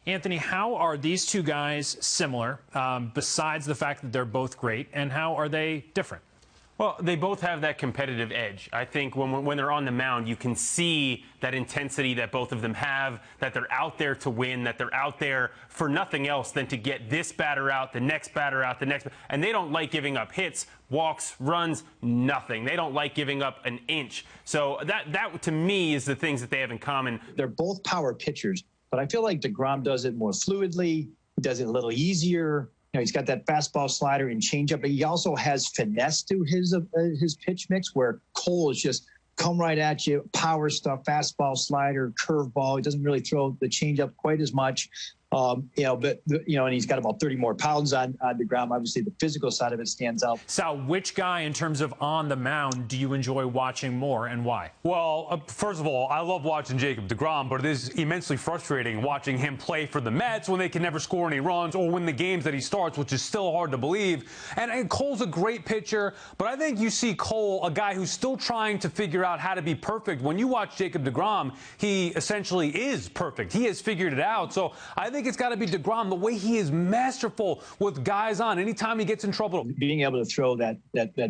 Anthony, how are these two guys similar, besides the fact that they're both great, and how are they different? Well, they both have that competitive edge. I think when they're on the mound, you can see that intensity that both of them have, that they're out there to win, that they're out there for nothing else than to get this batter out, the next batter out, the next. And they don't like giving up hits, walks, runs, nothing. They don't like giving up an inch. So that to me is the things that they have in common. They're both power pitchers, but I feel like deGrom does it more fluidly, does it a little easier. You know, he's got that fastball, slider, and changeup, but he also has finesse to his pitch mix, where Cole is just come right at you, power stuff, fastball, slider, curveball. He doesn't really throw the changeup quite as much. And he's got about 30 more pounds on deGrom. Obviously, the physical side of it stands out. Sal, which guy, in terms of on the mound, do you enjoy watching more, and why? Well, first of all, I love watching Jacob deGrom, but it is immensely frustrating watching him play for the Mets when they can never score any runs or win the games that he starts, which is still hard to believe. And Cole's a great pitcher, but I think you see Cole, a guy who's still trying to figure out how to be perfect. When you watch Jacob deGrom, he essentially is perfect. He has figured it out. So I think it's got to be deGrom, the way he is masterful with guys on. Anytime he gets in trouble, being able to throw that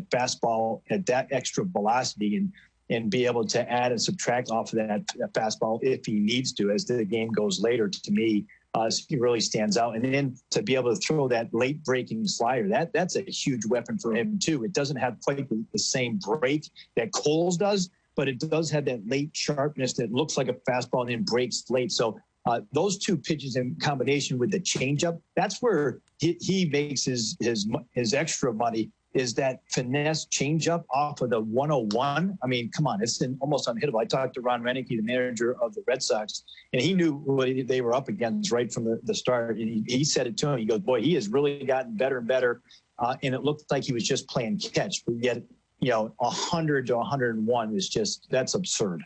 fastball at that extra velocity and be able to add and subtract off of that fastball if he needs to as the game goes later, to me, he really stands out. And then to be able to throw that late breaking slider, that's a huge weapon for him too. It doesn't have quite the same break that Cole's does, but it does have that late sharpness that looks like a fastball and then breaks late. So those two pitches in combination with the changeup, that's where he makes his extra money, is that finesse changeup off of the 101. I mean, come on, it's almost unhittable. I talked to Ron Renicky, the manager of the Red Sox, and he knew what they were up against right from the start. And he said it to him. He goes, boy, he has really gotten better and better. And it looked like he was just playing catch. But yet, 100 to 101 is that's absurd.